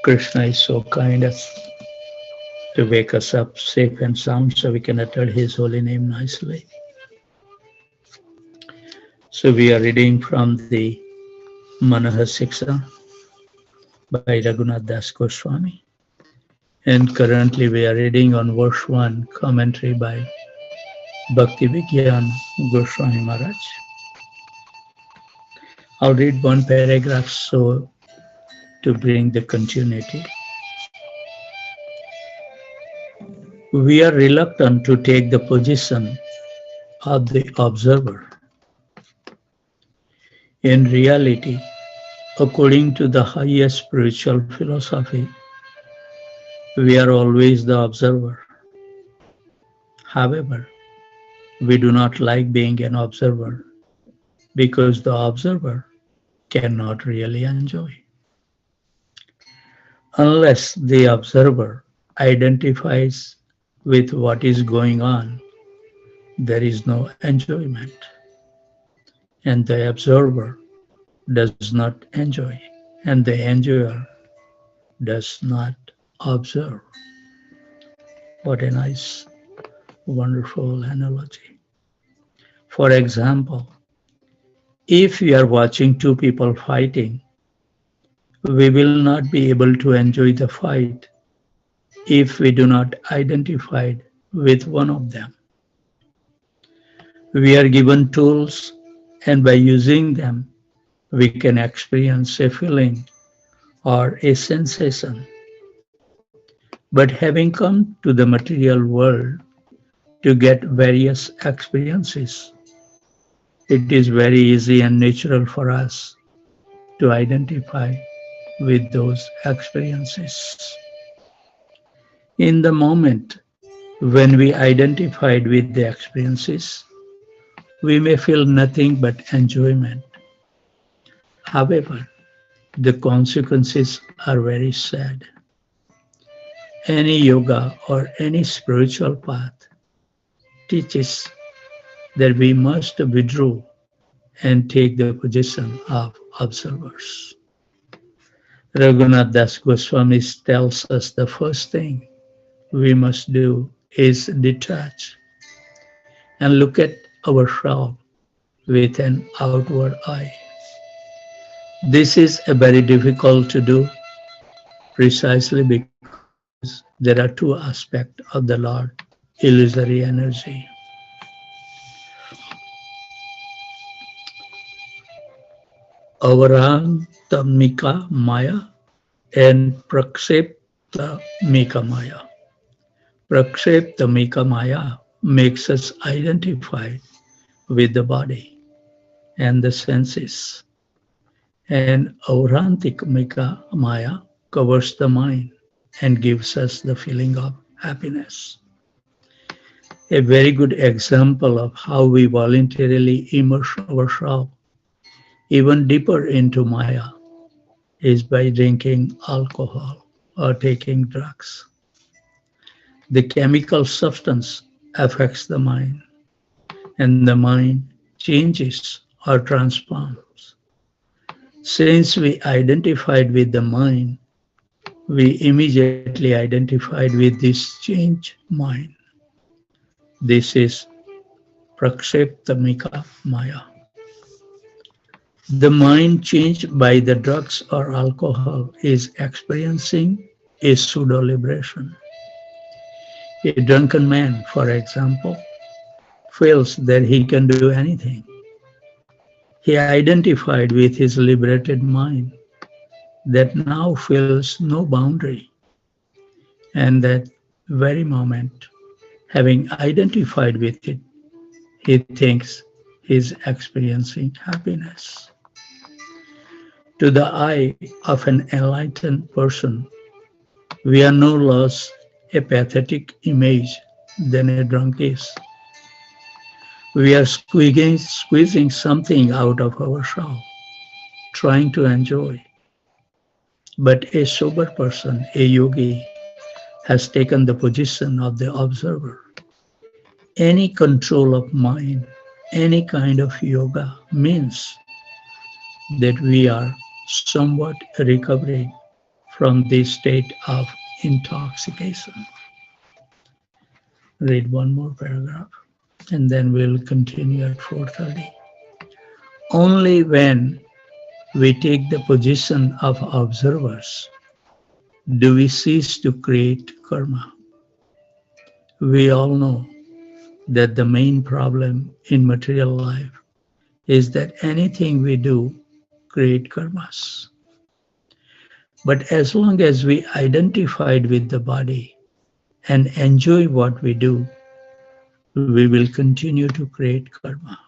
Krishna is so kind as to wake us up safe and sound so we can utter His holy name nicely. So we are reading from the Manohar Siksha by Raghunath Das Goswami. And currently we are reading on verse 1, commentary by Bhakti Vigyan Goswami Maharaj. I'll read one paragraph so to bring the continuity. We are reluctant to take the position of the observer. In reality, according to the highest spiritual philosophy, we are always the observer. However, we do not like being an observer because the observer cannot really enjoy. Unless the observer identifies with what is going on, there is no enjoyment. And the observer does not enjoy, and the enjoyer does not observe. What a nice, wonderful analogy. For example, if we are watching two people fighting, we will not be able to enjoy the fight if we do not identify with one of them. We are given tools, and by using them, we can experience a feeling or a sensation. But having come to the material world to get various experiences, it is very easy and natural for us to identify with those experiences. In the moment when we identified with the experiences, we may feel nothing but enjoyment. However, the consequences are very sad. Any yoga or any spiritual path teaches that we must withdraw and take the position of observers. Raghunath Das Goswami tells us the first thing we must do is detach and look at ourselves with an outward eye. This is a very difficult to do precisely because there are two aspects of the Lord, illusory energy. Avarantamika Maya and Prakseptamika Maya. Prakseptamika Maya makes us identify with the body and the senses, and Aurantikamika Maya covers the mind and gives us the feeling of happiness. A very good example of how we voluntarily immerse ourselves even deeper into Maya is by drinking alcohol or taking drugs. The chemical substance affects the mind, and the mind changes or transforms. Since we identified with the mind, we immediately identified with this changed mind. This is Prakseptamika Maya. The mind changed by the drugs or alcohol is experiencing a pseudo liberation. A drunken man, for example, feels that he can do anything. He identified with his liberated mind that now feels no boundary, and that very moment, having identified with it, he thinks he is experiencing happiness. To the eye of an enlightened person, we are no less a pathetic image than a drunk is. We are squeezing something out of ourselves, trying to enjoy. But a sober person, a yogi, has taken the position of the observer. Any control of mind, any kind of yoga means that we are somewhat recovering from this state of intoxication. Read one more paragraph and then we'll continue at 4:30. Only when we take the position of observers do we cease to create karma. We all know that the main problem in material life is that anything we do create karmas. But as long as we identified with the body and enjoy what we do, we will continue to create karma.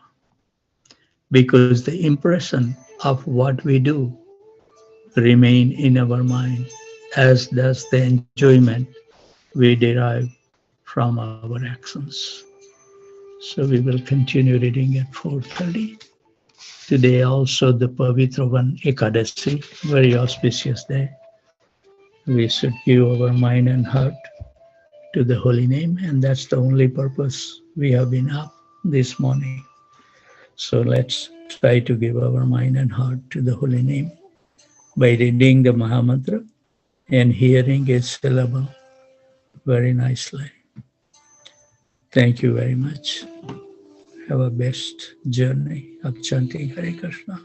Because the impression of what we do remain in our mind, as does the enjoyment we derive from our actions. So we will continue reading at 4:30. Today also the Pavitravan Ekadasi, very auspicious day. We should give our mind and heart to the holy name, and that's the only purpose we have been up this morning. So let's try to give our mind and heart to the holy name by reading the Mahamantra and hearing its syllable very nicely. Thank you very much. Have a best journey of chanting Hare Krishna.